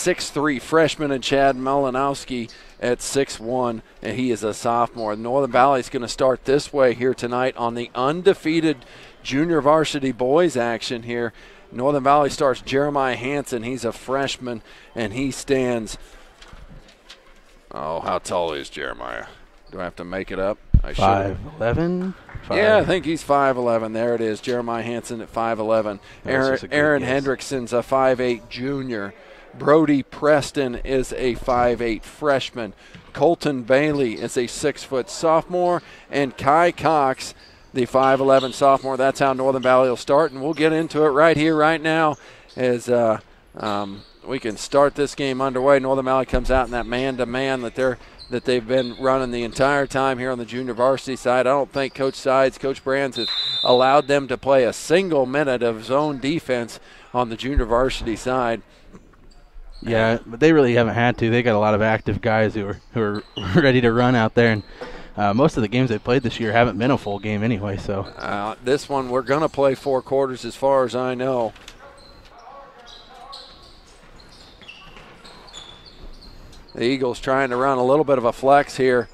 6'3" freshman, and Chad Malinowski at 6'1", and he is a sophomore. Northern Valley is going to start this way here tonight on the undefeated junior varsity boys action here. Northern Valley starts Jeremiah Hansen. He's a freshman, and he stands – oh, how tall is Jeremiah? Do I have to make it up? 5'11"? Yeah, I think he's 5'11". There it is, Jeremiah Hansen at 5'11". Aaron Hendrickson's a 5'8" junior. Brody Preston is a 5'8" freshman. Colton Bailey is a 6-foot sophomore. And Kai Cox, the 5'11" sophomore. That's how Northern Valley will start, and we'll get into it right here, right now, as we can start this game underway. Northern Valley comes out in that man-to-man that they've been running the entire time here on the junior varsity side. I don't think Coach Brands has allowed them to play a single minute of zone defense on the junior varsity side. Yeah, but they really haven't had to. They got a lot of active guys who are ready to run out there, and most of the games they played this year haven't been a full game anyway. So this one we're going to play 4 quarters as far as I know. The Eagles trying to run a little bit of a flex here.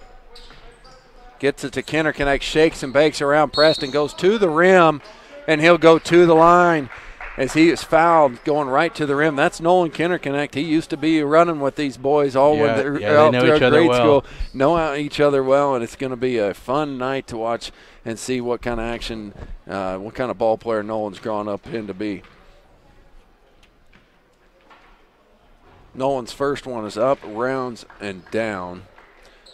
Gets it to Kinnerconnect, shakes and bakes around Preston, goes to the rim, and he'll go to the line as he is fouled going right to the rim. That's Nolan Kinnerconnect. He used to be running with these boys all they know each other well. School. Know each other well, and it's going to be a fun night to watch and see what kind of action, what kind of ball player Nolan's grown up into be. Nolan's first one is up, rounds, and down.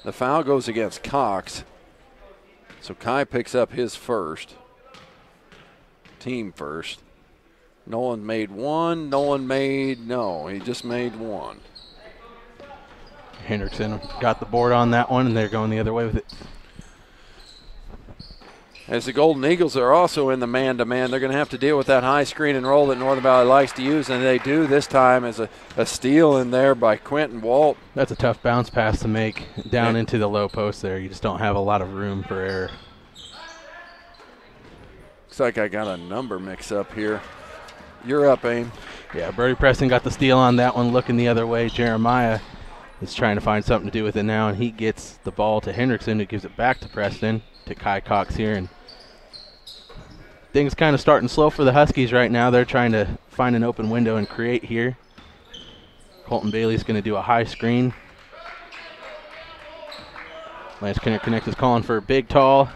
The foul goes against Cox. So Kai picks up his first. Team first. Nolan made one. He just made one. Hendrickson got the board on that one, and they're going the other way with it. As the Golden Eagles are also in the man-to-man, they're going to have to deal with that high screen and roll that Northern Valley likes to use, and they do this time as a steal in there by Quentin Walt. That's a tough bounce pass to make down into the low post there. You just don't have a lot of room for error. Looks like I got a number mix-up here. You're up, Aim. Yeah, Brody Preston got the steal on that one, looking the other way. Jeremiah is trying to find something to do with it now, and he gets the ball to Hendrickson, who gives it back to Preston, to Kai Cox here, and things kind of starting slow for the Huskies right now. They're trying to find an open window and create here. Colton Bailey's going to do a high screen. Lance Kinnerconnect is calling for a big, tall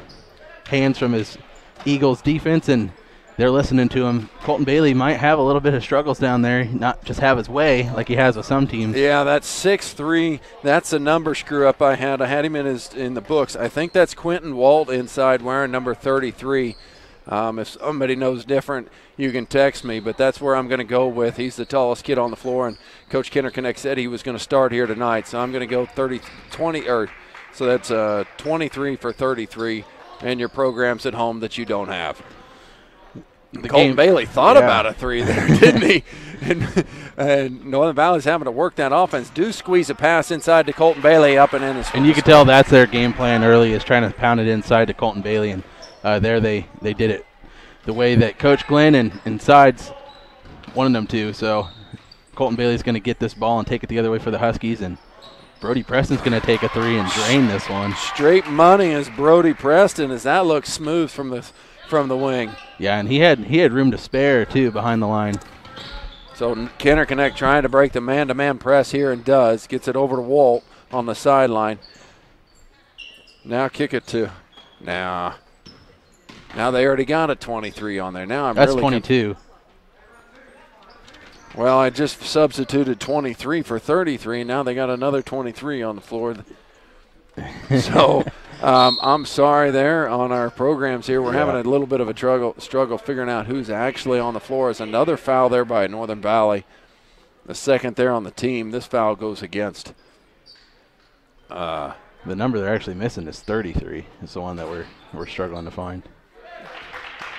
hands from his Eagles defense, and they're listening to him. Colton Bailey might have a little bit of struggles down there, not just have his way like he has with some teams. Yeah, that's 6'3". That's a number screw-up I had. I had him in the books. I think that's Quentin Walt inside wearing number 33. If somebody knows different, you can text me, but that's where I'm going to go with. He's the tallest kid on the floor, and Coach Kinnerconnect said he was going to start here tonight, so I'm going to go 20, so that's 23 for 33, and your programs at home that you don't have. Colton Bailey thought about a three there, didn't he? And Northern Valley's having to work that offense. Do squeeze a pass inside to Colton Bailey up and in. And you can tell that's their game plan early, is trying to pound it inside to Colton Bailey. And there they did it the way that Coach Glenn and Sides wanted them to. So Colton Bailey's going to get this ball and take it the other way for the Huskies. And Brody Preston's going to take a three and drain this one. Straight money is Brody Preston, as that looks smooth from the wing. Yeah, and he had room to spare, too, behind the line. So Kinnerconnect trying to break the man-to-man press here and does. Gets it over to Walt on the sideline. Now kick it to – now they already got a 23 on there. Now That's 22. Well, I just substituted 23 for 33. Now they got another 23 on the floor. So I'm sorry there on our programs here. We're having a little bit of a struggle figuring out who's actually on the floor. It's another foul there by Northern Valley. The second there on the team. This foul goes against. The number they're actually missing is 33. It's the one that we're struggling to find.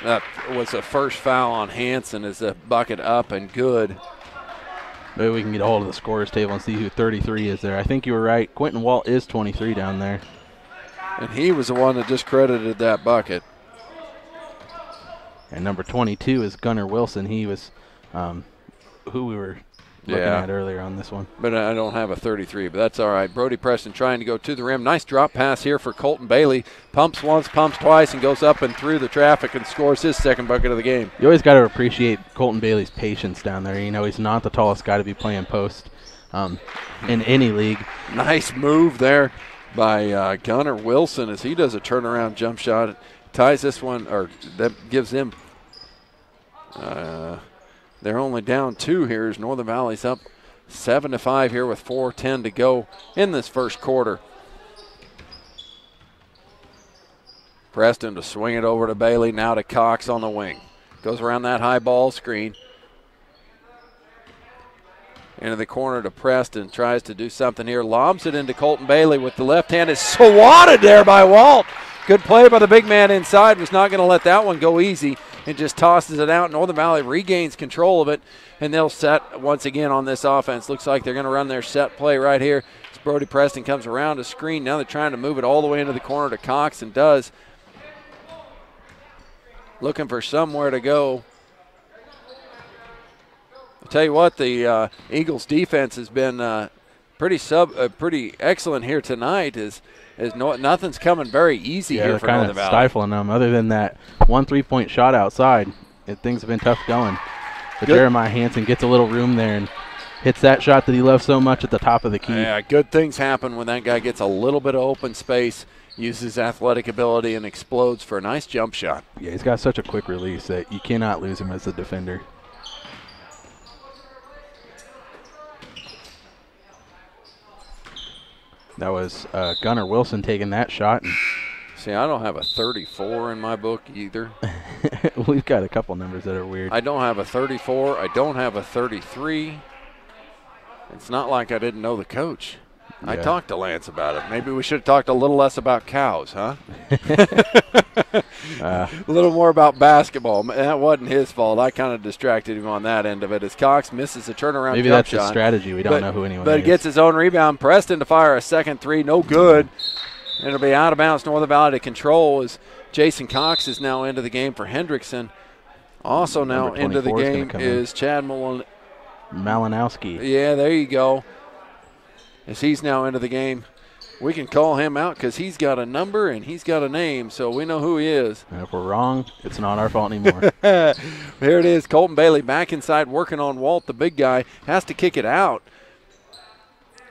That was the first foul on Hansen. Is a bucket up and good. Maybe we can get a hold of the scorer's table and see who 33 is there. I think you were right. Quentin Walt is 23 down there. And he was the one that just credited that bucket. And number 22 is Gunnar Wilson. He was who we were looking at earlier on this one. But I don't have a 33, but that's all right. Brody Preston trying to go to the rim. Nice drop pass here for Colton Bailey. Pumps once, pumps twice, and goes up and through the traffic and scores his second bucket of the game. You always got to appreciate Colton Bailey's patience down there. You know, he's not the tallest guy to be playing post in any league. Nice move there by Gunnar Wilson as he does a turnaround jump shot. It ties this one, or that gives them they're only down 2 here as Northern Valley's up 7-5 here with 4:10 to go in this first quarter. Preston to swing it over to Bailey, now to Cox on the wing. Goes around that high ball screen. Into the corner to Preston, tries to do something here, lobs it into Colton Bailey with the left hand. Is swatted there by Walt. Good play by the big man inside, was not going to let that one go easy and just tosses it out. Northern Valley regains control of it, and they'll set once again on this offense. Looks like they're going to run their set play right here. As Brody Preston comes around a screen. Now they're trying to move it all the way into the corner to Cox, and does. Looking for somewhere to go. I'll tell you what, the Eagles defense has been pretty excellent here tonight. Nothing's coming very easy here for Northern Valley. Stifling them. Other than that 1 3-point shot outside, things have been tough going. But Jeremiah Hansen gets a little room there and hits that shot that he loves so much at the top of the key. Yeah, good things happen when that guy gets a little bit of open space, uses athletic ability, and explodes for a nice jump shot. Yeah, he's got such a quick release that you cannot lose him as a defender. That was Gunnar Wilson taking that shot. See, I don't have a 34 in my book either. We've got a couple numbers that are weird. I don't have a 34. I don't have a 33. It's not like I didn't know the coach. Yeah. I talked to Lance about it. Maybe we should have talked a little less about cows, huh? A little more about basketball. That wasn't his fault. I kind of distracted him on that end of it as Cox misses a turnaround Maybe jump that's shot. his strategy. We don't know who anyone is. But he gets his own rebound. Preston to fire a second three. No good. It'll be out of bounds. Northern Valley to control as Jason Cox is now into the game for Hendrickson. Also now into the game is Chad Malinowski. Yeah, there you go. As he's now into the game, we can call him out because he's got a number and he's got a name, so we know who he is. And if we're wrong, it's not our fault anymore. There it is. Colton Bailey back inside working on Walt, the big guy. Has to kick it out.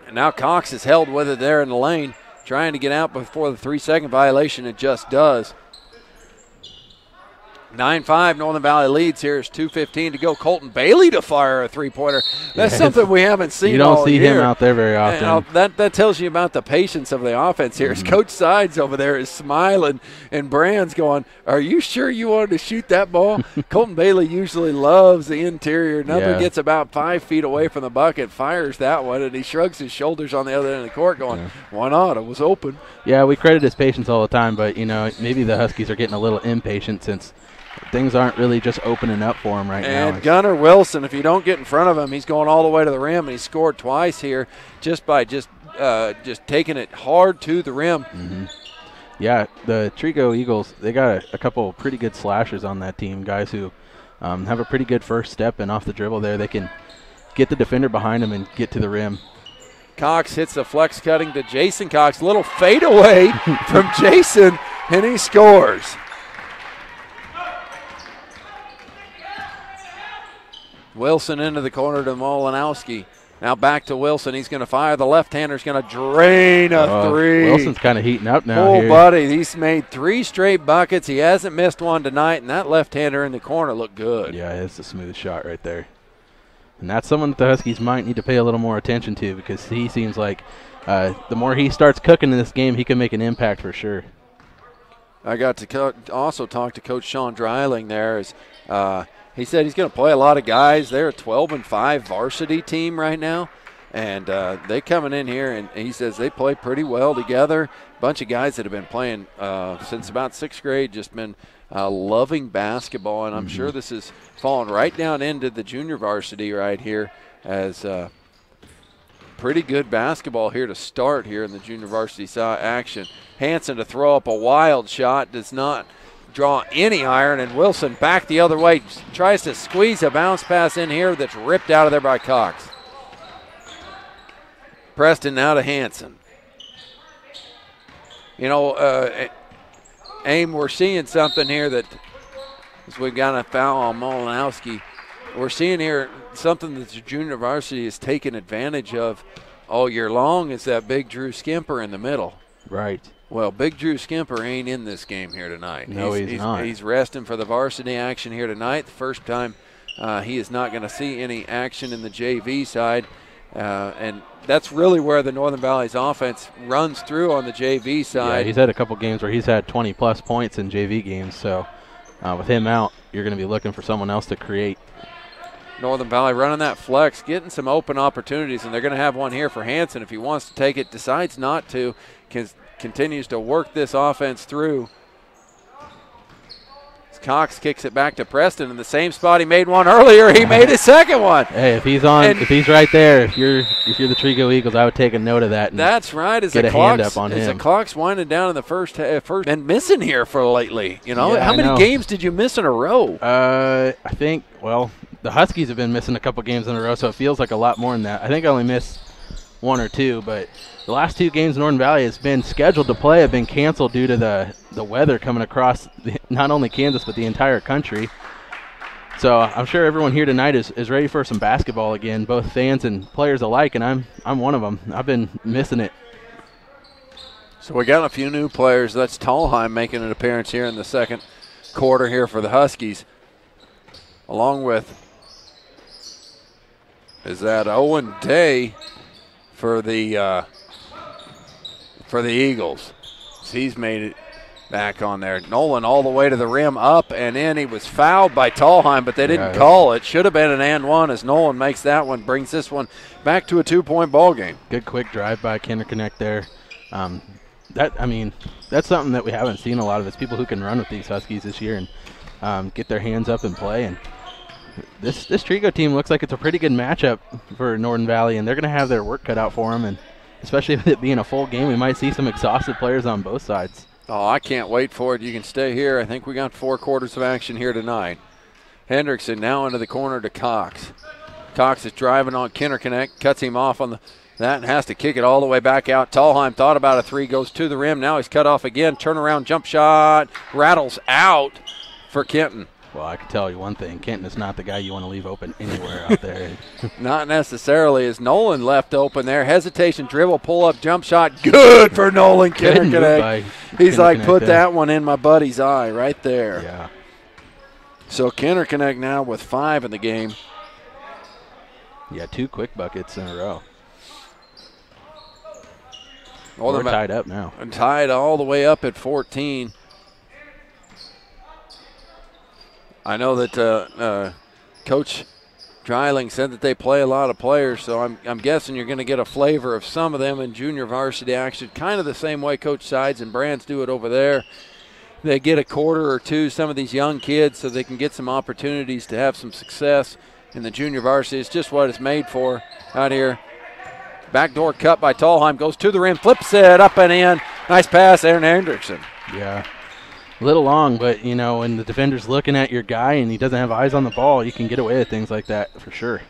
And now Cox is held with it there in the lane, trying to get out before the 3-second violation. It just does. 9-5, Northern Valley leads here. It's 2:15 to go. Colton Bailey to fire a three-pointer. That's something we haven't seen all year. You don't see him out there very often. That tells you about the patience of the offense here. Mm-hmm. Coach Sides over there is smiling, and Brand's going, are you sure you wanted to shoot that ball? Colton Bailey usually loves the interior. Number gets about 5 feet away from the bucket, fires that one, and he shrugs his shoulders on the other end of the court going, why not? It was open. Yeah, we credit his patience all the time, but, maybe the Huskies are getting a little impatient since things aren't really just opening up for him right now. And Gunnar Wilson, if you don't get in front of him, he's going all the way to the rim, and he scored twice here just by just taking it hard to the rim. Mm-hmm. Yeah, the Trego Eagles, they got a couple pretty good slashers on that team, guys who have a pretty good first step, and off the dribble there they can get the defender behind them and get to the rim. Cox hits the flex cutting to Jason Cox. Little fadeaway from Jason, and he scores. Wilson into the corner to Malinowski. Now back to Wilson. He's going to fire. The left-hander's going to drain a three. Wilson's kind of heating up now. Oh, buddy. He's made 3 straight buckets. He hasn't missed one tonight, and that left-hander in the corner looked good. Yeah, it's a smooth shot right there. And that's someone that the Huskies might need to pay a little more attention to because he seems like the more he starts cooking in this game, he can make an impact for sure. I got to also talk to Coach Sean Dreiling there as he said he's going to play a lot of guys. They're a 12-5 varsity team right now, and they coming in here, and he says they play pretty well together. A bunch of guys that have been playing since about 6th grade, just been loving basketball, and I'm sure this is falling right down into the junior varsity right here as pretty good basketball here to start here in the junior varsity action. Hansen to throw up a wild shot, does not draw any iron, and Wilson back the other way, tries to squeeze a bounce pass in here that's ripped out of there by Cox. Preston now to Hanson. You know, Aim, we're seeing something here that as we've got a foul on Molinowski. We're seeing here something that the junior varsity has taken advantage of all year long is that big Drew Skimper in the middle. Right. Well, big Drew Skimper ain't in this game here tonight. No, he's not. He's resting for the varsity action here tonight. The first time he is not going to see any action in the JV side. And that's really where the Northern Valley's offense runs through on the JV side. Yeah, he's had a couple games where he's had 20-plus points in JV games. So with him out, you're going to be looking for someone else to create. Northern Valley running that flex, getting some open opportunities, and they're going to have one here for Hanson if he wants to take it, decides not to, continues to work this offense through. As Cox kicks it back to Preston in the same spot he made one earlier. He made his second one. Hey, if he's right there, if you're the Trego Eagles, I would take a note of that. And that's right. Get a hand up on him. As the clock's winding down in the first, been missing here for lately. You know, yeah, how many games did you miss in a row? I think the Huskies have been missing a couple games in a row, so it feels like a lot more than that. I think I only missed one or two, but the last two games Northern Valley has been scheduled to play have been canceled due to the weather coming across not only Kansas but the entire country. So I'm sure everyone here tonight is ready for some basketball again, both fans and players alike, and I'm one of them. I've been missing it. So we got a few new players. That's Tallheim making an appearance here in the second quarter here for the Huskies, along with Owen Day for the Eagles. So he's made it back on there. Nolan all the way to the rim, up and in. He was fouled by Tallheim, but they didn't call it. Should have been an and one as Nolan makes that one, brings this one back to a 2-point ball game. Good quick drive by Kinderconnect there. That's something that we haven't seen a lot of. It's people who can run with these Huskies this year and get their hands up and play. And this Trego team looks like it's a pretty good matchup for Northern Valley, and they're going to have their work cut out for them. And especially with it being a full game, we might see some exhausted players on both sides. Oh, I can't wait for it. You can stay here. I think we got 4 quarters of action here tonight. Hendrickson now into the corner to Cox. Cox is driving on Kinderconnect, cuts him off on that and has to kick it all the way back out. Tallheim thought about a three, goes to the rim. Now he's cut off again. Turnaround jump shot, rattles out for Kenton. Well, I can tell you one thing. Kenton is not the guy you want to leave open anywhere out there. Not necessarily. As Nolan left open there. Hesitation, dribble, pull up, jump shot. Good for Nolan Kinderconnect. He's like, put that one in my buddy's eye right there. Yeah. So Kinderconnect now with 5 in the game. Yeah, 2 quick buckets in a row. We're tied up now. And tied all the way up at 14. I know that Coach Dreiling said that they play a lot of players, so I'm guessing you're going to get a flavor of some of them in junior varsity action, kind of the same way Coach Sides and Brands do it over there. They get a quarter or two, some of these young kids, so they can get some opportunities to have some success in the junior varsity. It's just what it's made for out here. Backdoor cut by Tallheim, goes to the rim, flips it up and in. Nice pass, Aaron Hendrickson. Yeah. A little long, but, you know, when the defender's looking at your guy and he doesn't have eyes on the ball, you can get away with things like that for sure.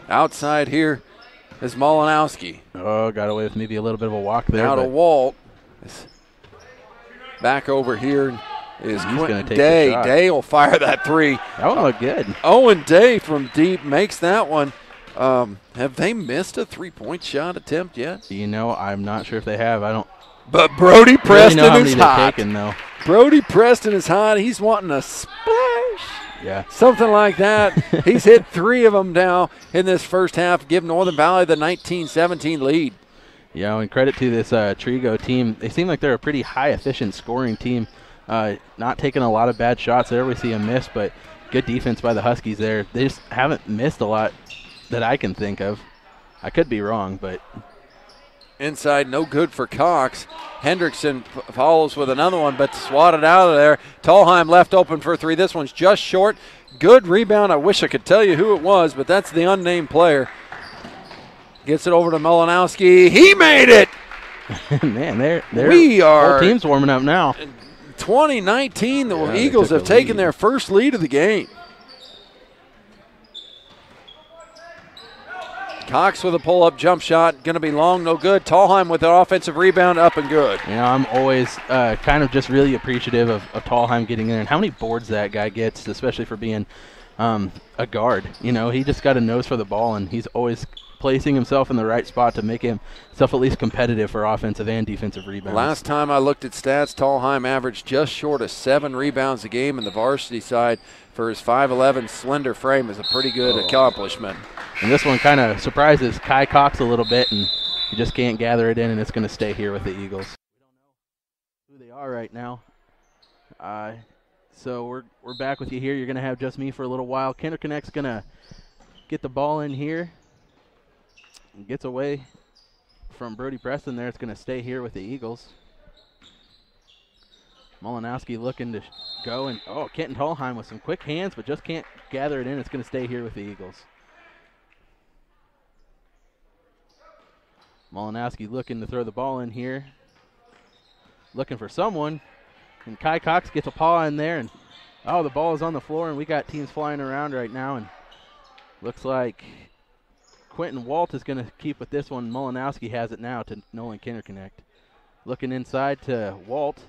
Outside here is Molinowski. Oh, got away with maybe a little bit of a walk there. Now to Walt. Back over here is Quentin Day. Day will fire that three. That one looked good. Owen Day from deep makes that one. Have they missed a three-point shot attempt yet? You know, I'm not sure if they have. I don't. But Brody Preston really is hot. Taken, though. Brody Preston is hot. He's wanting a splash. Yeah. Something like that. He's hit 3 of them now in this first half, give Northern Valley the 19-17 lead. Yeah, and credit to this Trego team. They seem like they're a pretty high-efficient scoring team, not taking a lot of bad shots. There we see a miss, but good defense by the Huskies there. They just haven't missed a lot that I can think of. I could be wrong, but. Inside, no good for Cox. Hendrickson follows with another one, but swatted out of there. Tallheim left open for 3. This one's just short. Good rebound. I wish I could tell you who it was, but that's the unnamed player. Gets it over to Molinowski. He made it! Man, whole team's warming up now. 2019, the Eagles have taken their first lead of the game. Cox with a pull-up jump shot, going to be long, no good. Tallheim with an offensive rebound, up and good. You know, I'm always kind of just really appreciative of Tallheim getting in and how many boards that guy gets, especially for being a guard. You know, he just got a nose for the ball, and he's always placing himself in the right spot to make himself at least competitive for offensive and defensive rebounds. Last time I looked at stats, Tallheim averaged just short of 7 rebounds a game in the varsity side. For his 5'11" slender frame is a pretty good accomplishment. And this one kind of surprises Kai Cox a little bit, and he just can't gather it in, and it's going to stay here with the Eagles. We don't know who they are right now. So we're back with you here. You're going to have just me for a little while. Kinder Connect's going to get the ball in here. And gets away from Brody Preston there. It's going to stay here with the Eagles. Molinowski looking to go, and Kenton Tallheim with some quick hands, but just can't gather it in. It's going to stay here with the Eagles. Molinowski looking to throw the ball in here. Looking for someone, and Kai Cox gets a paw in there, and the ball is on the floor, and we got teams flying around right now, and looks like Quentin Walt is going to keep with this one. Molinowski has it now to Nolan Kinderconnect. Looking inside to Walt.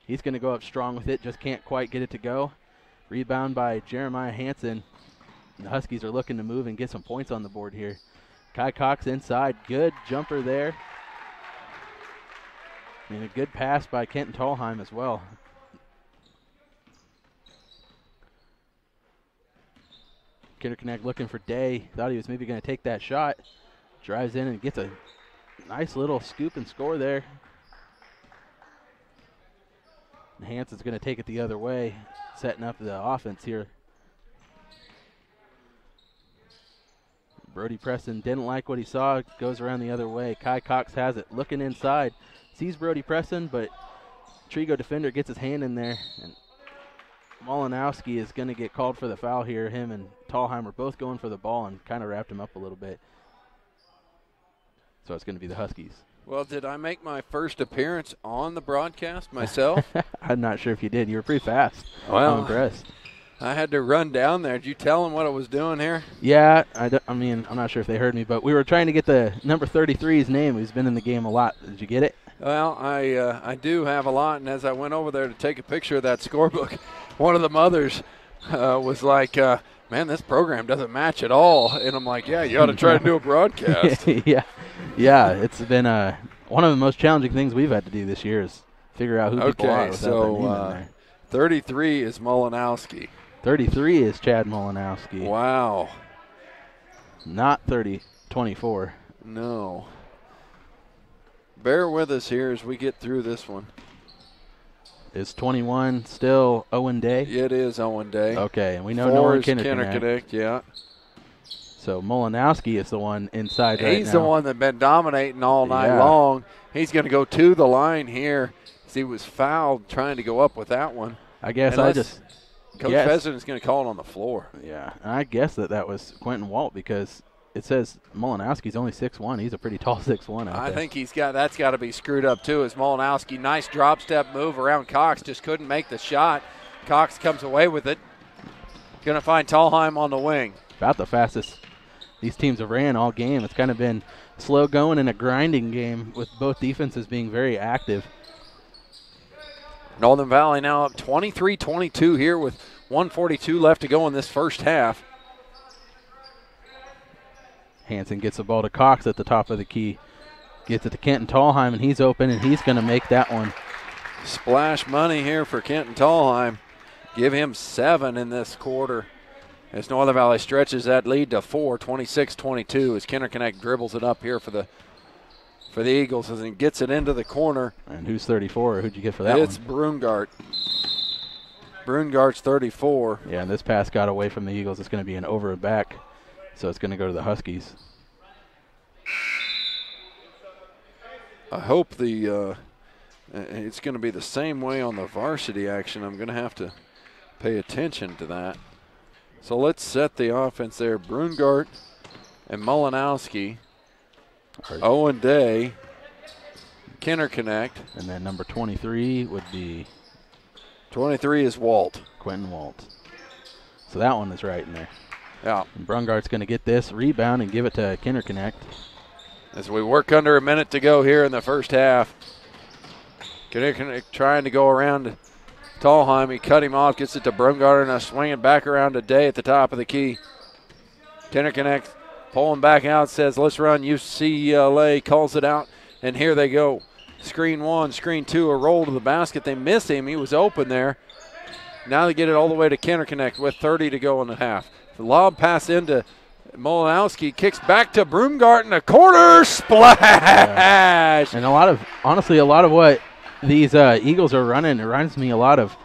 He's going to go up strong with it, just can't quite get it to go. Rebound by Jeremiah Hansen. The Huskies are looking to move and get some points on the board here. Kai Cox inside, good jumper there. And a good pass by Kenton Tallheim as well. Kinderconnect looking for Day. Thought he was maybe going to take that shot. Drives in and gets a nice little scoop and score there. And Hansen's going to take it the other way, setting up the offense here. Brody Preston didn't like what he saw, goes around the other way. Kai Cox has it, looking inside. Sees Brody Preston, but Trego defender gets his hand in there, and Molinowski is going to get called for the foul here. Him and Tallheim are both going for the ball and kind of wrapped him up a little bit. So it's going to be the Huskies. Well, did I make my first appearance on the broadcast myself? I'm not sure if you did. You were pretty fast. Well, I'm impressed. I had to run down there. Did you tell them what I was doing here? Yeah, I mean, I'm not sure if they heard me, but we were trying to get the number 33's name, who's been in the game a lot. Did you get it? Well, I do have a lot, and as I went over there to take a picture of that scorebook, one of the mothers was like, man, this program doesn't match at all. And I'm like, yeah, you ought to try to do a broadcast. Yeah, it's been one of the most challenging things we've had to do this year is figure out who people are without their name in there. 33 is Molinowski. 33 is Chad Molinowski. Wow. Not 24. No. Bear with us here as we get through this one. Is 21 still Owen Day? It is Owen Day. Okay, and we know 4 Nolan is Kinderconnect. Yeah. So Molinowski is the one inside right now. He's the one that's been dominating all night long. He's going to go to the line here. He was fouled trying to go up with that one. I guess Coach Pheasant is going to call it on the floor. Yeah, and I guess that was Quentin Walt because it says Molinowski's only 6'1". He's a pretty tall 6'1". I think that's got to be screwed up too. Is Molinowski nice drop step move around Cox, just couldn't make the shot. Cox comes away with it. Going to find Tallheim on the wing. About the fastest these teams have ran all game. It's kind of been slow going and a grinding game with both defenses being very active. Northern Valley now up 23-22 here with 1:42 left to go in this first half. Hansen gets the ball to Cox at the top of the key. Gets it to Kenton Tallheim, and he's open, and he's going to make that one. Splash money here for Kenton Tallheim. Give him 7 in this quarter as Northern Valley stretches that lead to 4, 26-22 as Kinderconnect dribbles it up here for the Eagles as he gets it into the corner. And who's 34? Who'd you get for that one? It's Brungart. Brungart's 34. Yeah, and this pass got away from the Eagles. It's going to be an over and back, so it's going to go to the Huskies. I hope it's going to be the same way on the varsity action. I'm going to have to pay attention to that. So let's set the offense there. Brungart and Molinowski. Owen Day, Kinderconnect. And then number 23 would be? 23 is Walt. Quentin Walt. So that one is right in there. Yeah. And Brungart's going to get this rebound and give it to Kinderconnect. As we work under a minute to go here in the first half. Kinderconnect trying to go around Tallheim. He cut him off, gets it to Brungart, and a swinging back around to Day at the top of the key. Kinderconnect pulling back out, says, let's run UCLA, calls it out, and here they go. Screen one, screen two, a roll to the basket. They miss him. He was open there. Now they get it all the way to Kinderconnect with 30 to go in the half. The lob pass into Molinowski, kicks back to Broomgart in a corner, splash! Yeah. And honestly, a lot of what these Eagles are running, it reminds me a lot of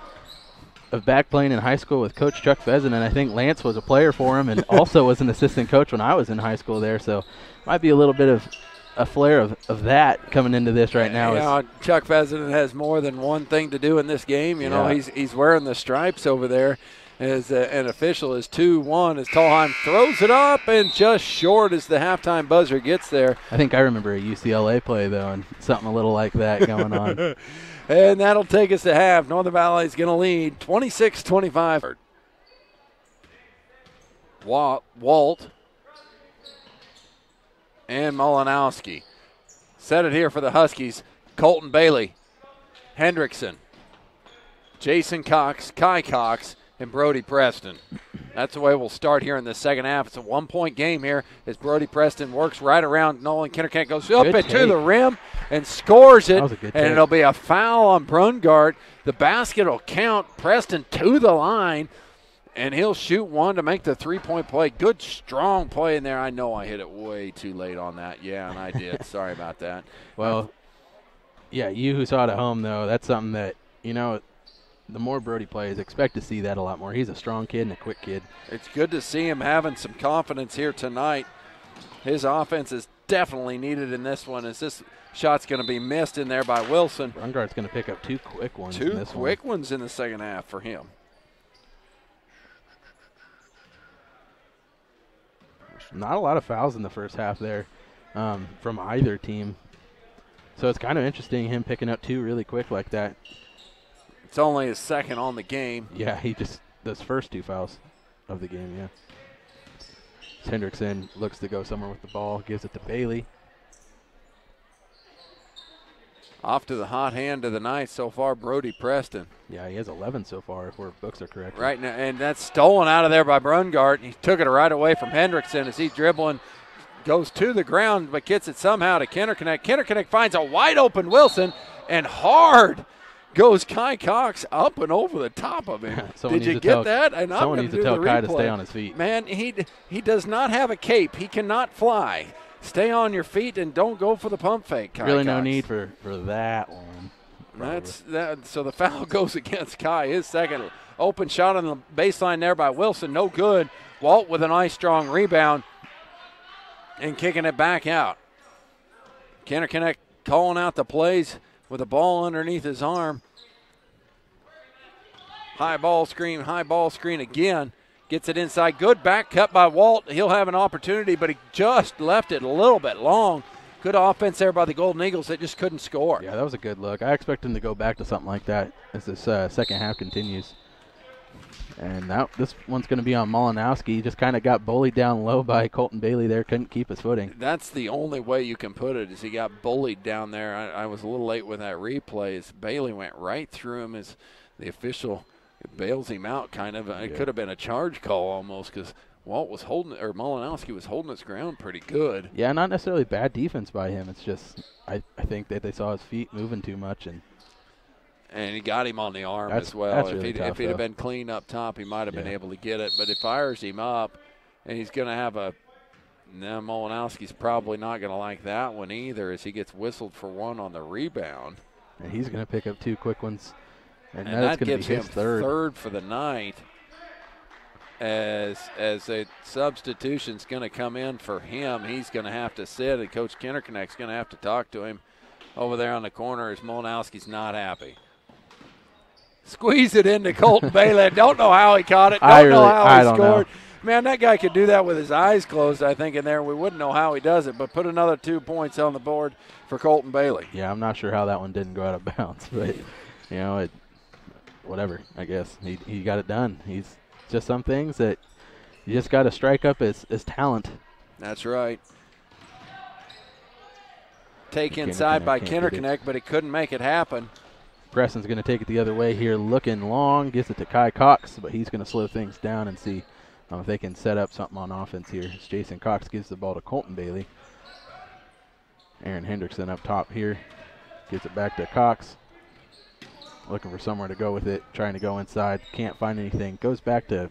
back playing in high school with Coach Chuck Pheasant, and I think Lance was a player for him and also was an assistant coach when I was in high school there, so might be a little bit of a flare of that coming into this right now. Yeah, Chuck Pheasant has more than one thing to do in this game. You know, he's wearing the stripes over there as an official is 2-1 as Tallheim throws it up and just short as the halftime buzzer gets there. I think I remember a UCLA play, though, and something a little like that going on. And that'll take us to half. Northern Valley is going to lead 26-25. Walt and Molinowski. Set it here for the Huskies. Colton Bailey, Hendrickson, Jason Cox, Kai Cox, and Brody Preston. That's the way we'll start here in the second half. It's a 1-point game here as Brody Preston works right around Nolan Kinderconnect, goes up it to the rim and scores it. And it'll be a foul on Brungart. The basket will count. Preston to the line, and he'll shoot one to make the three-point play. Good, strong play in there. I know I hit it way too late on that. Yeah, and I did. Sorry about that. Well, yeah, you who saw it at home, though, that's something that, you know, the more Brody plays, expect to see that a lot more. He's a strong kid and a quick kid. It's good to see him having some confidence here tonight. His offense is definitely needed in this one as this shot's going to be missed in there by Wilson. Brungart's going to pick up two quick ones in this ones in the second half for him. Not a lot of fouls in the first half there from either team. So it's kind of interesting him picking up two really quick like that. It's only his second on the game. Yeah, those first two fouls of the game, yeah. Hendrickson looks to go somewhere with the ball, gives it to Bailey. Off to the hot hand of the night so far, Brody Preston. Yeah, he has 11 so far, if our books are correct. Right now, and that's stolen out of there by Brungart. He took it right away from Hendrickson as he's dribbling, goes to the ground, but gets it somehow to Kinderconnect. Kinderconnect finds a wide open Wilson, and hard goes Kai Cox up and over the top of him. Did you get that? And someone needs to tell Kai to stay on his feet. Man, he does not have a cape. He cannot fly. Stay on your feet and don't go for the pump fake, Kai Really Cox. No need for that one. So the foul goes against Kai. His second open shot on the baseline there by Wilson. No good. Walt with a nice strong rebound and kicking it back out. Kinderconnect calling out the plays with the ball underneath his arm. High ball screen again. Gets it inside. Good back cut by Walt. He'll have an opportunity, but he just left it a little bit long. Good offense there by the Golden Eagles that just couldn't score. Yeah, that was a good look. I expect him to go back to something like that as this second half continues. And this one's going to be on Molinowski. He just kind of got bullied down low by Colton Bailey there. Couldn't keep his footing. That's the only way you can put it is he got bullied down there. I was a little late with that replay as Bailey went right through him as the official bails him out kind of. It could have been a charge call almost because Molinowski was holding his ground pretty good. Yeah, not necessarily bad defense by him. It's just I think that they saw his feet moving too much. And he got him on the arm as well. Really if he'd have been clean up top, he might have been able to get it. But it fires him up, and he's going to have now Molinowski's probably not going to like that one either as he gets whistled for one on the rebound. And he's going to pick up two quick ones. And that going gives to be him his third for the night as a substitution's going to come in for him. He's going to have to sit, and Coach Kinderconnect's going to have to talk to him over there on the corner as Molinowski's not happy. Squeeze it into Colton Bailey. Don't know how he caught it. Don't know how he scored. Man, that guy could do that with his eyes closed, I think, in there. We wouldn't know how he does it, but put another 2 points on the board for Colton Bailey. Yeah, I'm not sure how that one didn't go out of bounds, but, whatever, I guess. He got it done. He's just some things that You just got to strike up his talent. That's right. Take inside by Kinderknecht, but he couldn't make it happen. Preston's going to take it the other way here, looking long, gives it to Kai Cox, but he's going to slow things down and see if they can set up something on offense here. As Jason Cox gives the ball to Colton Bailey. Aaron Hendrickson up top here, gives it back to Cox. Looking for somewhere to go with it, trying to go inside, can't find anything. Goes back to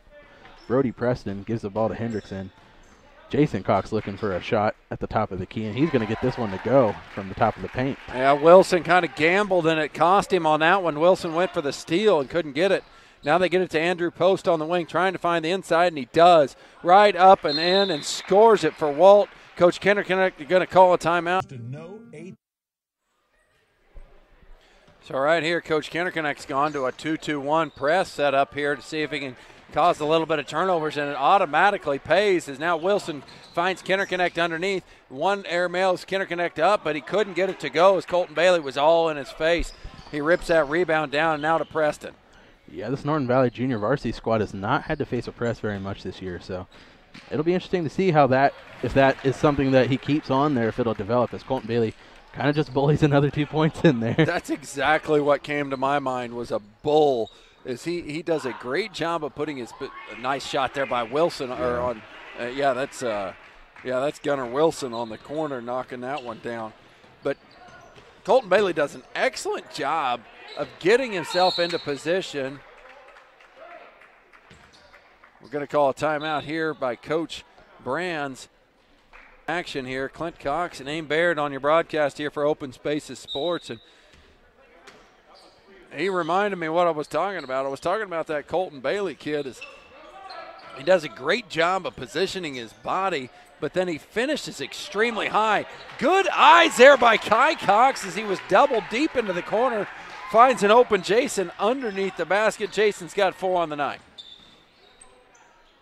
Brody Preston, gives the ball to Hendrickson. Jason Cox looking for a shot at the top of the key, and he's going to get this one to go from the top of the paint. Yeah, Wilson kind of gambled, and it cost him on that one. Wilson went for the steal and couldn't get it. Now they get it to Andrew Post on the wing, trying to find the inside, and he does. Right up and in and scores it for Walt. Coach Kinderknecht going to call a timeout. So right here, Coach Kinderknecht's gone to a 2-2-1 press set up here to see if he can cause a little bit of turnovers, and it automatically pays as now Wilson finds Kinderknecht underneath. One airmails Kinderknecht up, but he couldn't get it to go as Colton Bailey was all in his face. He rips that rebound down, and now to Preston. Yeah, this Norton Valley Junior Varsity squad has not had to face a press very much this year, so it'll be interesting to see how if that is something that he keeps on there, if it'll develop, as Colton Bailey kind of just bullies another 2 points in there. That's exactly what came to my mind, was a bull. Is he does a great job of putting a nice shot there by Wilson, or on that's Gunnar Wilson on the corner knocking that one down. But Colton Bailey does an excellent job of getting himself into position. We're going to call a timeout here by Coach Brands. Action here, Clint Cox and Aim Baird on your broadcast here for Open Spaces Sports, and he reminded me what I was talking about. I was talking about that Colton Bailey kid. He does a great job of positioning his body, but then he finishes extremely high. Good eyes there by Kai Cox as he was double deep into the corner. Finds an open Jason underneath the basket. Jason's got 4 on the night.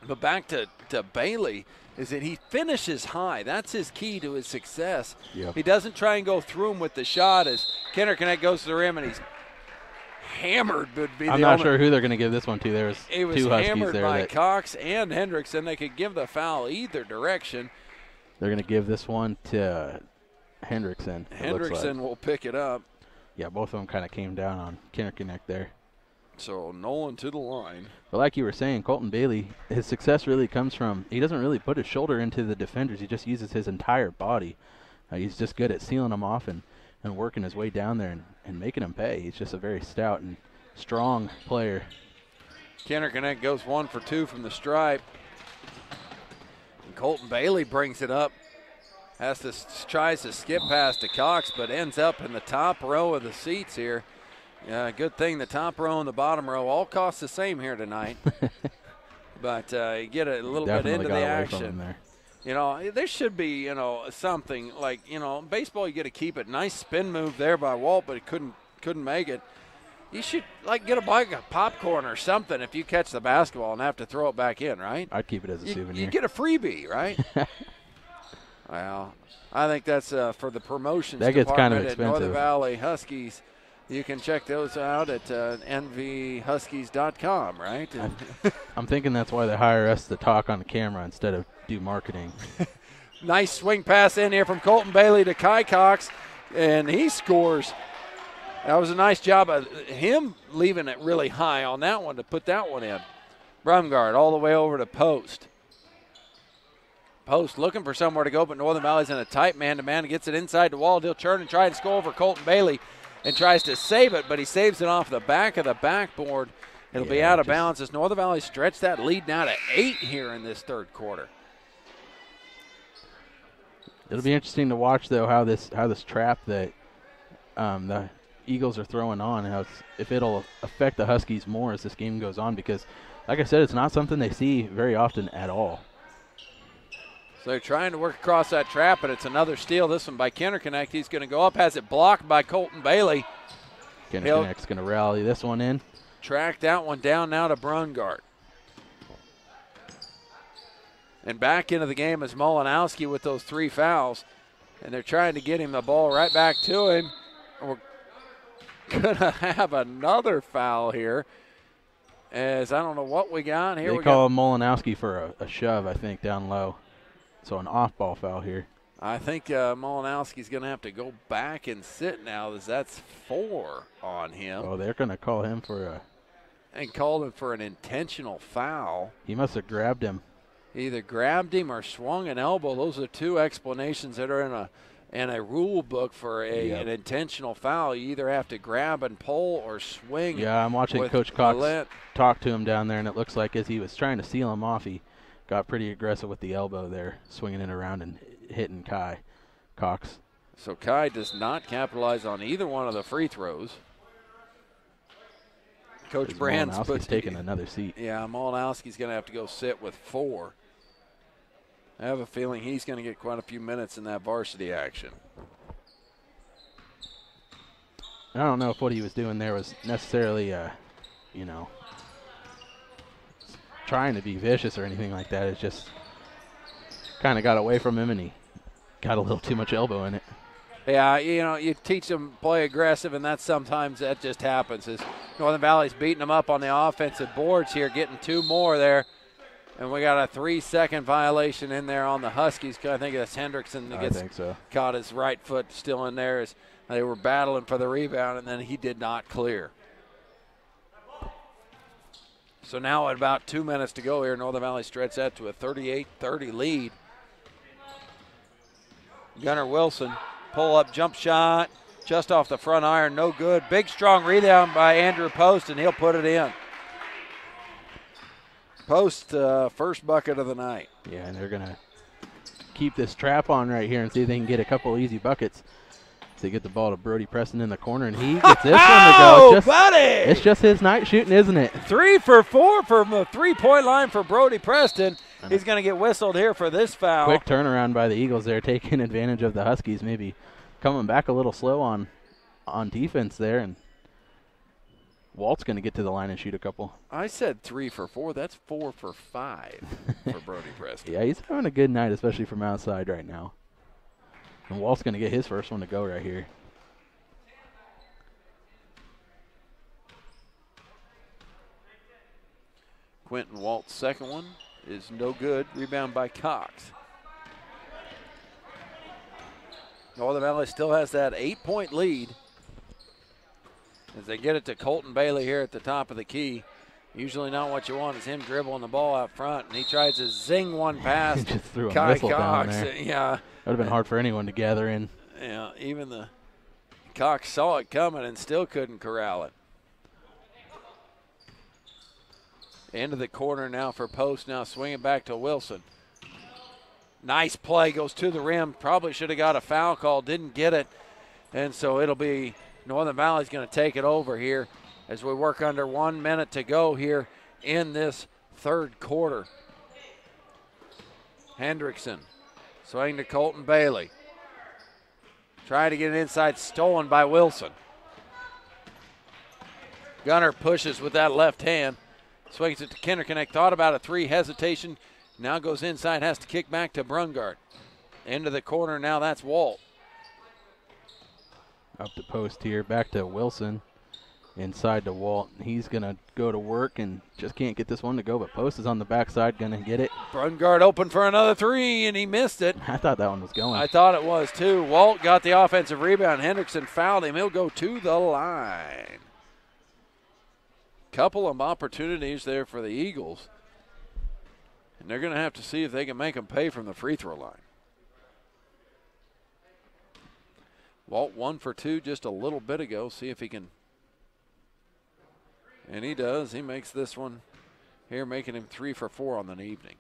But back to Bailey is that he finishes high. That's his key to his success. Yep. He doesn't try and go through him with the shot as Kinderknecht goes to the rim and he's hammered. I'm not sure who they're going to give this one to. There's 2 Huskies there. It was hammered by Cox and Hendrickson. They could give the foul either direction. They're going to give this one to Hendrickson. Hendrickson will pick it up. Yeah, both of them kind of came down on Kinderknecht there. So Nolan to the line. But like you were saying, Colton Bailey, his success really comes from, he doesn't really put his shoulder into the defenders. He just uses his entire body. He's just good at sealing them off and working his way down there and making them pay. He's just a very stout and strong player. Kinderknecht goes 1 for 2 from the stripe. And Colton Bailey brings it up. Tries to skip past to Cox, but ends up in the top row of the seats here. Yeah, good thing the top row and the bottom row all cost the same here tonight. But you get a little bit into the action. There should be, something like, baseball you get to keep it. Nice spin move there by Walt, but he couldn't make it. You should, get a bag of popcorn or something if you catch the basketball and have to throw it back in, right? I'd keep it as a souvenir. You get a freebie, right? Well, I think that's for the promotions that gets kind of expensive. At Northern Valley Huskies. You can check those out at nvhuskies.com, right? I'm thinking that's why they hire us to talk on the camera instead of do marketing. Nice swing pass in here from Colton Bailey to Kai Cox, and he scores. That was a nice job of him leaving it really high on that one to put that one in. Brumgard all the way over to Post. Post looking for somewhere to go, but Northern Valley's in a tight man-to-man. Gets it inside the wall. He'll turn and try and score over Colton Bailey and tries to save it, but he saves it off the back of the backboard. It'll be out of bounds as Northern Valley stretched that lead now to 8 here in this third quarter. It'll be interesting to watch, though, how this trap that the Eagles are throwing on, if it'll affect the Huskies more as this game goes on, because, like I said, it's not something they see very often at all. So they're trying to work across that trap, but it's another steal. This one by Kinderknecht. He's going to go up, has it blocked by Colton Bailey. Kinderknecht's going to rally this one in. Track that one down now to Brungart. And back into the game is Molinowski with those 3 fouls. And they're trying to get him the ball right back to him. We're going to have another foul here. As I don't know what we got here. They call Molinowski for a shove, I think, down low. So an off-ball foul here. I think Molinowski's going to have to go back and sit now, as that's 4 on him. Oh, they're going to call him for a... And called him for an intentional foul. He must have grabbed him. Either grabbed him or swung an elbow. Those are 2 explanations that are in a rule book for an intentional foul. You either have to grab and pull or swing. Yeah, I'm watching Coach Cox talk to him down there, and it looks like as he was trying to seal him off, he got pretty aggressive with the elbow there, swinging it around and hitting Cox. So Kai does not capitalize on either one of the free throws. Coach Brand's taking another seat. Yeah, Molinowski's going to have to go sit with 4. I have a feeling he's going to get quite a few minutes in that varsity action. I don't know if what he was doing there was necessarily, trying to be vicious or anything like that. It's just kind of got away from him, and he got a little too much elbow in it. Yeah, you teach them play aggressive, and sometimes that just happens. As Northern Valley's beating them up on the offensive boards here, getting 2 more there. And we got a 3-second violation in there on the Huskies. I think that's Hendrickson that caught his right foot still in there as they were battling for the rebound, and then he did not clear. So now at about 2 minutes to go here, Northern Valley stretched that to a 38-30 lead. Gunnar Wilson, pull-up jump shot, just off the front iron, no good. Big, strong rebound by Andrew Post, and he'll put it in. Post, first bucket of the night. Yeah, and they're going to keep this trap on right here and see if they can get a couple easy buckets. So they get the ball to Brody Preston in the corner, and he gets this one to go. It's just his night shooting, isn't it? 3 for 4 from the three-point line for Brody Preston. He's going to get whistled here for this foul. Quick turnaround by the Eagles there, taking advantage of the Huskies, maybe coming back a little slow on defense there, and Walt's going to get to the line and shoot a couple. I said 3 for 4. That's 4 for 5 for Brody Preston. Yeah, he's having a good night, especially from outside right now. And Walt's going to get his first one to go right here. Quentin Walt's second one is no good. Rebound by Cox. Northern Valley still has that 8-point lead as they get it to Colton Bailey here at the top of the key. Usually not what you want is him dribbling the ball out front, and he tries to zing one past just threw a Kai missile Cox. down there. Yeah. That would have been hard for anyone to gather in. Yeah, even the Cox saw it coming and still couldn't corral it. Into the corner now for Post, now swinging back to Wilson. Nice play, goes to the rim. Probably should have got a foul call, didn't get it. And so it'll be Northern Valley's going to take it over here as we work under 1 minute to go here in this third quarter. Hendrickson swing to Colton Bailey. Trying to get it inside, stolen by Wilson. Gunner pushes with that left hand. Swings it to Kinderknecht, thought about a 3, hesitation. Now goes inside, has to kick back to Brungart. Into the corner now, that's Walt. Up the post here, back to Wilson. Inside to Walt. He's going to go to work and just can't get this one to go, but Post is on the backside, going to get it. Brungart open for another 3, and he missed it. I thought that one was going. I thought it was too. Walt got the offensive rebound. Hendrickson fouled him. He'll go to the line. Couple of opportunities there for the Eagles. And they're going to have to see if they can make them pay from the free throw line. Walt 1 for 2 just a little bit ago. See if he can. And he does. He makes this one here, making him 3 for 4 on the evening.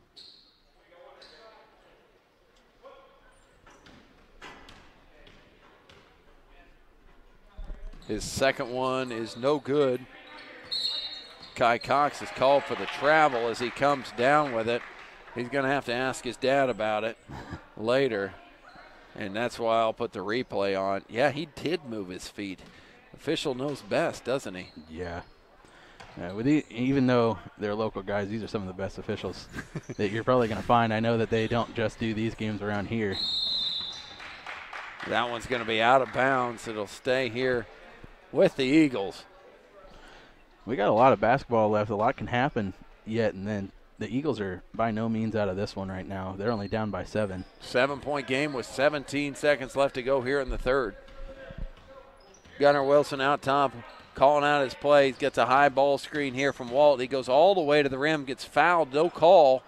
His second one is no good. Kai Cox is called for the travel as he comes down with it. He's going to have to ask his dad about it later. And that's why I'll put the replay on. Yeah, he did move his feet. Official knows best, doesn't he? Yeah. Even though they're local guys, these are some of the best officials that you're probably going to find. I know that they don't just do these games around here. That one's going to be out of bounds. It'll stay here with the Eagles. We got a lot of basketball left. A lot can happen yet, and then the Eagles are by no means out of this one right now. They're only down by 7. 7-point game with 17 seconds left to go here in the third. Gunnar Wilson out top, calling out his plays. Gets a high ball screen here from Walt. He goes all the way to the rim, gets fouled, no call.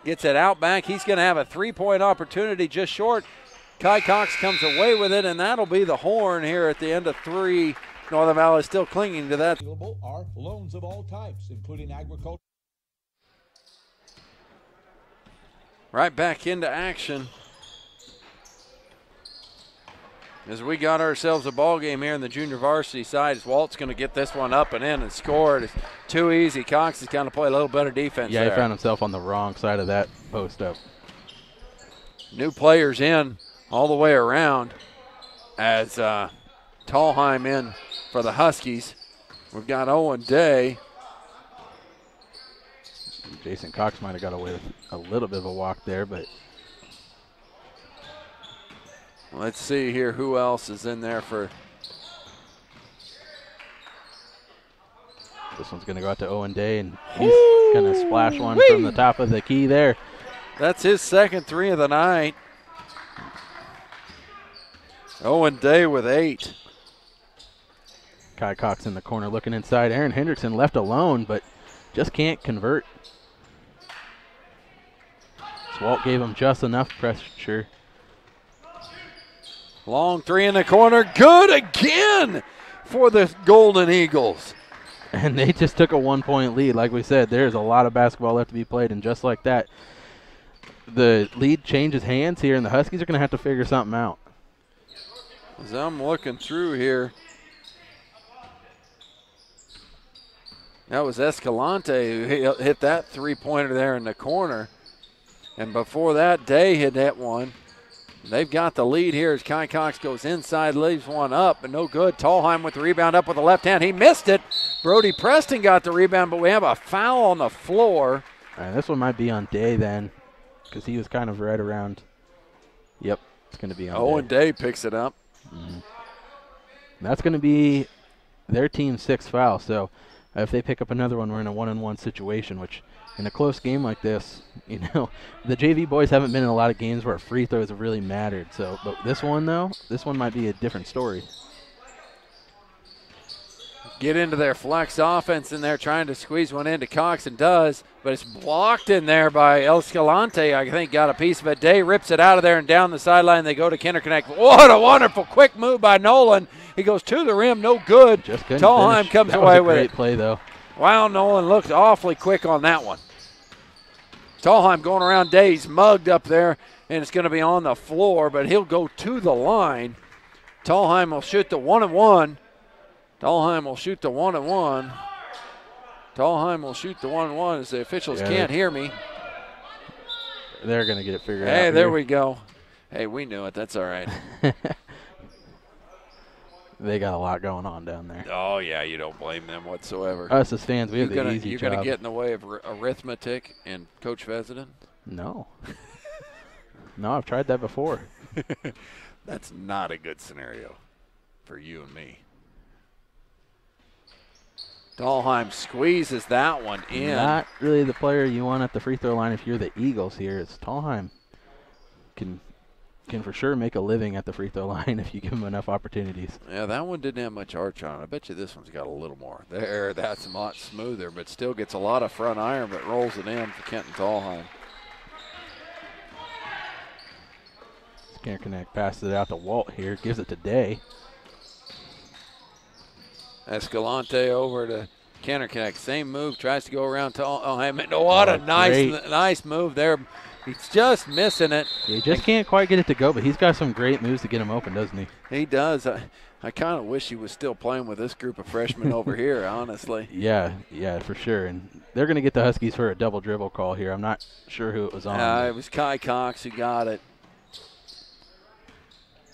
Gets it out back. He's going to have a 3-point opportunity just short. Kai Cox comes away with it, and that'll be the horn here at the end of 3. Northern Valley still clinging to that. Available are loans of all types, including agriculture. Right back into action as we got ourselves a ball game here in the junior varsity side. As Walt's going to get this one up and in and score it. It's too easy. Cox is going to play a little better defense Yeah, there. he found himself on the wrong side of that post up. New players in all the way around as Tallheim in for the Huskies. We've got Owen Day. Jason Cox might have got away with a little bit of a walk there, but let's see here who else is in there for. This one's going to go out to Owen Day, and he's going to splash one from the top of the key there. That's his second 3 of the night. Owen Day with 8. Kai Cox in the corner looking inside. Aaron Hendrickson left alone, but just can't convert. Swalt gave him just enough pressure. Long 3 in the corner. Good again for the Golden Eagles. And they just took a 1-point lead. Like we said, there's a lot of basketball left to be played, and just like that, the lead changes hands here, and the Huskies are going to have to figure something out. As I'm looking through here, that was Escalante who hit that 3-pointer there in the corner. And before that, Day had hit one. They've got the lead here as Kai Cox goes inside, leaves one up, but no good. Tallheim with the rebound up with the left hand. He missed it. Brody Preston got the rebound, but we have a foul on the floor. All right, this one might be on Day then, because he was kind of right around. Yep, it's going to be on Day. Owen Day picks it up. Mm-hmm. That's going to be their team's 6th foul. So if they pick up another one, we're in a 1-on-1 situation, which in a close game like this, you know, the JV boys haven't been in a lot of games where free throws have really mattered. So, but this one, though, this one might be a different story. Get into their flex offense, and they're trying to squeeze one into Cox, and does, but it's blocked in there by Escalante. I think got a piece of it. Day rips it out of there and down the sideline. They go to Kinderconnect. What a wonderful quick move by Nolan. He goes to the rim, no good. Just couldn't Tallheim finish. comes That away was a with great it. play, though. Wow, Nolan looked awfully quick on that one. Tallheim going around Day. He's mugged up there, and it's going to be on the floor, but he'll go to the line. Tallheim will shoot the 1-and-1. Tallheim will shoot the 1-and-1. Tallheim will shoot the 1-and-1 as the officials can't hear me. They're going to get it figured out. Hey, there we go. Hey, we knew it. That's all right. They got a lot going on down there. Oh, yeah, you don't blame them whatsoever. Us as fans, we have the easy You're job. going to get in the way of arithmetic and Coach Vezina? No. No, I've tried that before. That's not a good scenario for you and me. Dahlheim squeezes that one in. Not really the player you want at the free throw line if you're the Eagles here. It's Dahlheim can for sure make a living at the free throw line if you give him enough opportunities. Yeah, that one didn't have much arch on it. I bet you this one's got a little more. There, that's a lot smoother, but still gets a lot of front iron, but rolls it in for Kenton Dahlheim. Kinderconnect passes it out to Walt here, gives it to Day. Escalante over to Kinderconnect. Same move, tries to go around to Dahlheim. Oh, what a nice move there. He's just missing it. He just can't quite get it to go, but he's got some great moves to get him open, doesn't he? He does. I kind of wish he was still playing with this group of freshmen over here, honestly. Yeah, for sure. And they're going to get the Huskies for a double dribble call here. I'm not sure who it was on. It was Kai Cox who got it.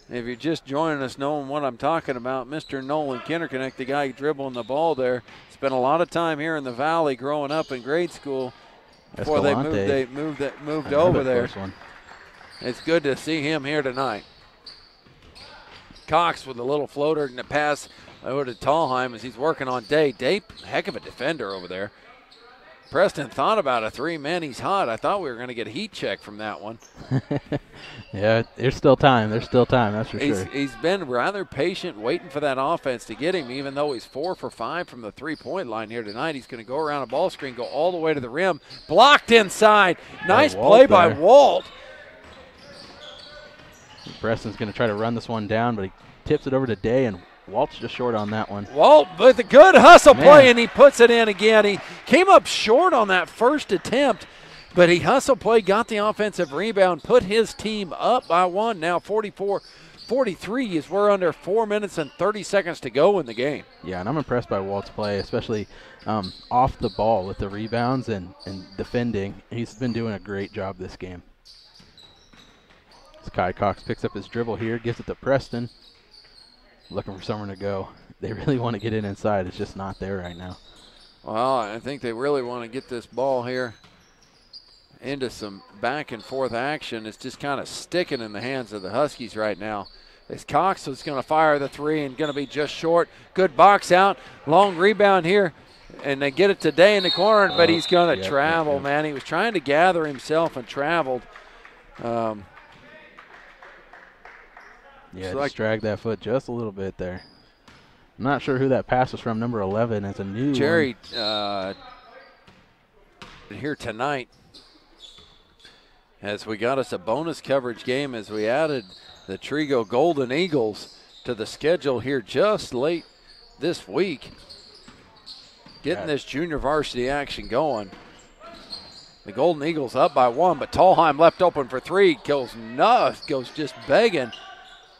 If you're just joining us knowing what I'm talking about, Mr. Nolan Kinderconnect, the guy dribbling the ball there, spent a lot of time here in the Valley growing up in grade school before they moved over there. It's good to see him here tonight. Cox with a little floater and the pass Over to Tallheim as he's working on Day. Day, heck of a defender over there. Preston thought about a 3. Man, he's hot. I thought we were going to get a heat check from that one. Yeah, there's still time. There's still time, that's for sure. He's been rather patient waiting for that offense to get him, even though he's 4 for 5 from the three-point line here tonight. He's going to go around a ball screen, go all the way to the rim. Blocked inside. Nice play by Walt. Preston's going to try to run this one down, but he tips it over to Day, and Walt's just short on that one. Walt with a good hustle play, and he puts it in again. He came up short on that first attempt, but he hustle play, got the offensive rebound, put his team up by 1. Now 44-43 as we're under 4 minutes and 30 seconds to go in the game. Yeah, and I'm impressed by Walt's play, especially off the ball with the rebounds and defending. He's been doing a great job this game. Kai Cox picks up his dribble here, gives it to Preston. Looking for somewhere to go. They really want to get it inside. It's just not there right now. Well, I think they really want to get this ball here into some back and forth action. It's just kind of sticking in the hands of the Huskies right now. As Cox was going to fire the 3 and going to be just short. Good box out. Long rebound here. And they get it to Day in the corner, but he's going to travel, man. He was trying to gather himself and traveled. Yeah, just drag that foot just a little bit there. I'm not sure who that pass was from. Number 11. It's a new Jerry here tonight as we got us a bonus coverage game as we added the Trego Golden Eagles to the schedule here just late this week. Getting this junior varsity action going. The Golden Eagles up by 1, but Tallheim left open for 3. Goes nuts, goes just begging.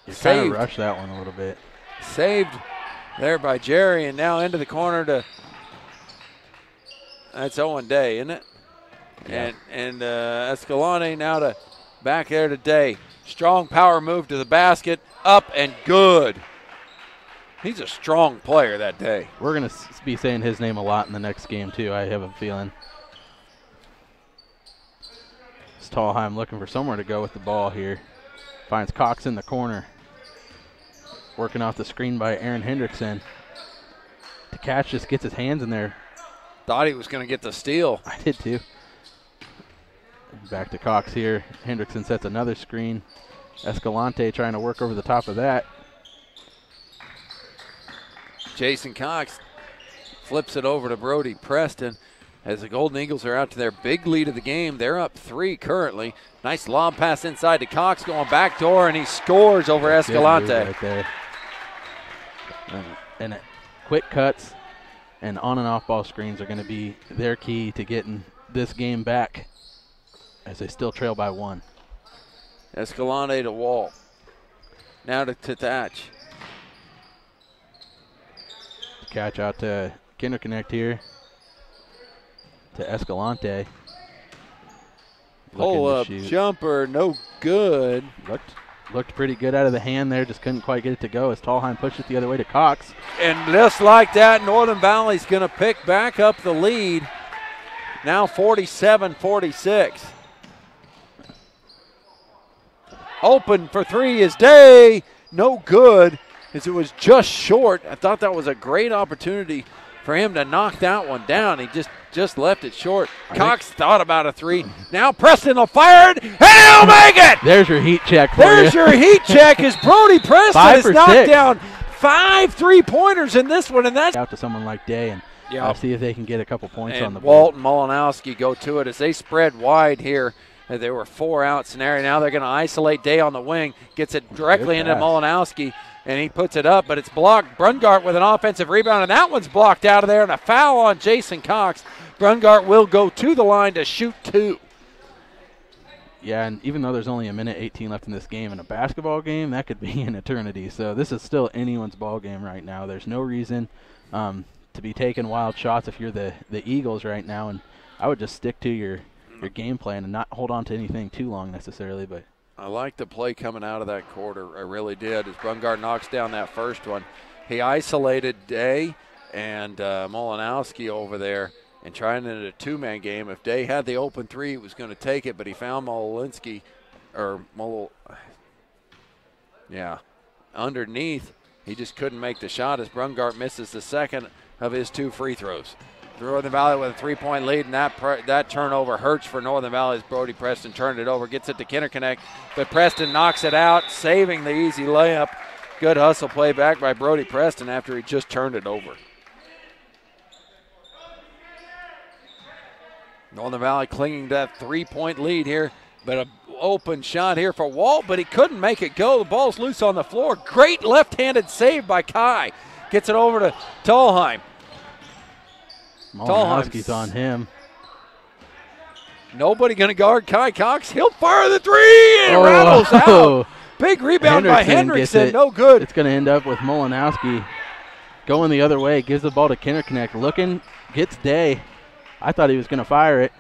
You kind of rushed that one a little bit. Saved there by Jerry, and now into the corner to that's Owen Day, isn't it? Yeah. And Escalante now to back there to Day. Strong power move to the basket, up and good. He's a strong player that day. We're going to be saying his name a lot in the next game too, I have a feeling. It's Tallheim looking for somewhere to go with the ball here. Finds Cox in the corner. Working off the screen by Aaron Hendrickson. The catch just gets his hands in there. Thought he was going to get the steal. I did too. Back to Cox here. Hendrickson sets another screen. Escalante trying to work over the top of that. Jason Cox flips it over to Brody Preston as the Golden Eagles are out to their big lead of the game. They're up 3 currently. Nice lob pass inside to Cox going back door, and he scores over Escalante. Right there. And quick cuts and on and off ball screens are going to be their key to getting this game back as they still trail by 1. Escalante to Walt. Now to Thatch. Catch out to Kinderconnect here to Escalante. Pull-up jumper, no good. Looked pretty good out of the hand there, just couldn't quite get it to go as Tallheim pushed it the other way to Cox. And just like that, Northern Valley's going to pick back up the lead. Now 47-46. Open for 3 is Day. No good, as it was just short. I thought that was a great opportunity for him to knock that one down. He just left it short. Cox thought about a 3. Now Preston will fire it, and he'll make it! There's your heat check for There's you. your heat check as Brody Preston has knocked down 5 3-pointers in this one. And that's out to someone like Day, and see if they can get a couple points on the board. Walt and Molinowski go to it as they spread wide here. There were 4 out scenario. Now they're going to isolate Day on the wing. Gets it directly into Molinowski, and he puts it up, but it's blocked. Brungart with an offensive rebound, and that one's blocked out of there, and a foul on Jason Cox. Brungart will go to the line to shoot 2. Yeah, and even though there's only a minute 18 left in this game, in a basketball game, that could be an eternity. So this is still anyone's ball game right now. There's no reason to be taking wild shots if you're the Eagles right now, and I would just stick to your game plan and not hold on to anything too long necessarily. But I like the play coming out of that quarter. I really did. As Brungart knocks down that first one, he isolated Day and Molinowski over there and trying in a 2-man game. If Day had the open 3, he was going to take it, but he found underneath. He just couldn't make the shot as Brungart misses the second of his 2 free throws. Northern Valley with a 3-point lead, and that turnover hurts for Northern Valley as Brody Preston turned it over, gets it to Kinderconnect, but Preston knocks it out, saving the easy layup. Good hustle play back by Brody Preston after he just turned it over. Northern Valley clinging to that 3-point lead here, but an open shot here for Walt, but he couldn't make it go. The ball's loose on the floor. Great left-handed save by Kai. Gets it over to Tallheim. Malinowski's on him. Nobody going to guard Kai Cox. He'll fire the 3 and rattles out. Big rebound by Hendrickson. No good. It's going to end up with Malinowski going the other way. Gives the ball to Kinderconnect. Looking, gets Day. I thought he was going to fire it.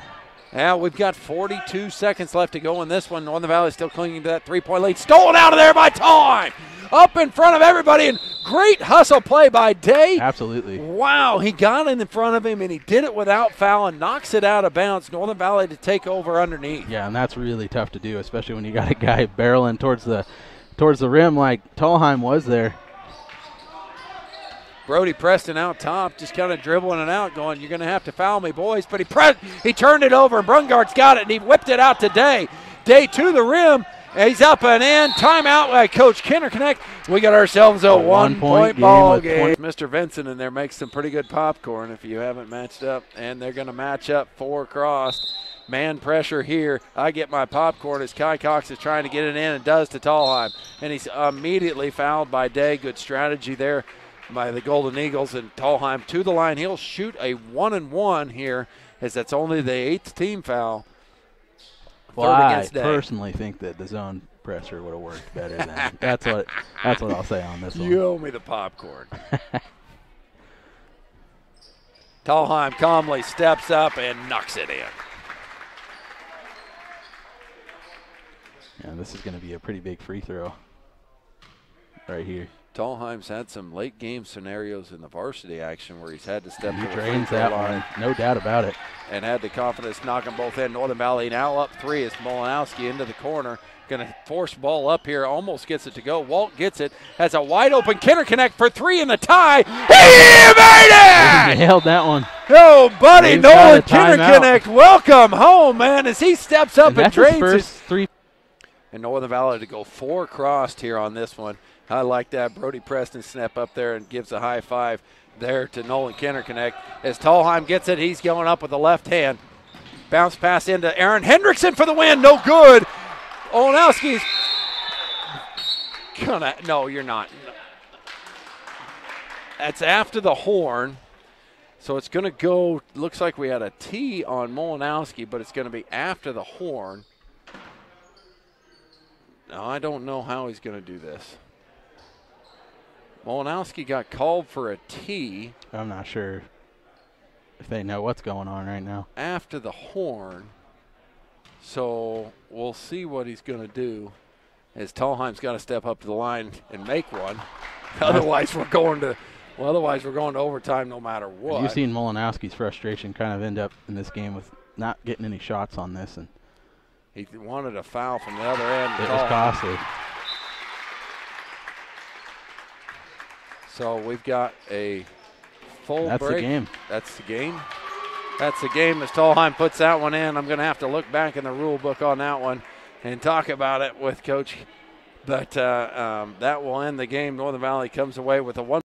Yeah, we've got 42 seconds left to go in this one. Northern Valley still clinging to that 3-point lead. Stolen out of there by Tallheim. Up in front of everybody, and great hustle play by Day. Absolutely. Wow, he got in front of him, and he did it without foul and knocks it out of bounds. Northern Valley to take over underneath. Yeah, and that's really tough to do, especially when you got a guy barreling towards the rim like Tallheim was there. Brody Preston out top, just kind of dribbling it out, going, you're going to have to foul me, boys. But he turned it over, and Brungart's got it, and he whipped it out to Day. Day to the rim. He's up and in. Timeout by Coach Kinderconnect. We got ourselves a 1-point ball game. Mr. Vincent in there makes some pretty good popcorn if you haven't matched up. And they're going to match up 4 crossed. Man pressure here. I get my popcorn as Kai Cox is trying to get it in and does to Tallheim. And he's immediately fouled by Day. Good strategy there by the Golden Eagles. And Tallheim to the line. He'll shoot a 1-and-1 here as that's only the 8th team foul. Well, I personally think that the zone pressure would have worked better than that's what I'll say on this one. You owe me the popcorn. Tallheim calmly steps up and knocks it in. Yeah, this is going to be a pretty big free throw right here. Tallheim's had some late game scenarios in the varsity action where he's had to step to the drains that one, no doubt about it. And had the confidence to knock them both in. Northern Valley now up 3 as Malinowski into the corner. Going to force ball up here, almost gets it to go. Walt gets it, has a wide open Kinderconnect for 3 in the tie. He made it! He nailed that one. Oh, buddy, Nolan Kinderconnect, welcome home, man, as he steps up and drains his first 3. And Northern Valley to go 4 crossed here on this one. I like that. Brody Preston snap up there and gives a high five there to Nolan Kinderconnect. As Tallheim gets it, he's going up with the left hand. Bounce pass into Aaron Hendrickson for the win. No good. Olenowski's gonna. No, you're not. That's after the horn. So it's going to go. Looks like we had a T on Molinowski, but it's going to be after the horn. Now, I don't know how he's going to do this. Molinowski got called for a T. I'm not sure if they know what's going on right now. After the horn. So we'll see what he's going to do as Tallheim's got to step up to the line and make one. Otherwise we're going to overtime no matter what. You've seen Molinowski's frustration kind of end up in this game with not getting any shots on this, and he wanted a foul from the other end. It was costly. So we've got a full break. That's the game. That's the game. That's the game as Tallheim puts that one in. I'm going to have to look back in the rule book on that one and talk about it with Coach. But that will end the game. Northern Valley comes away with a 1.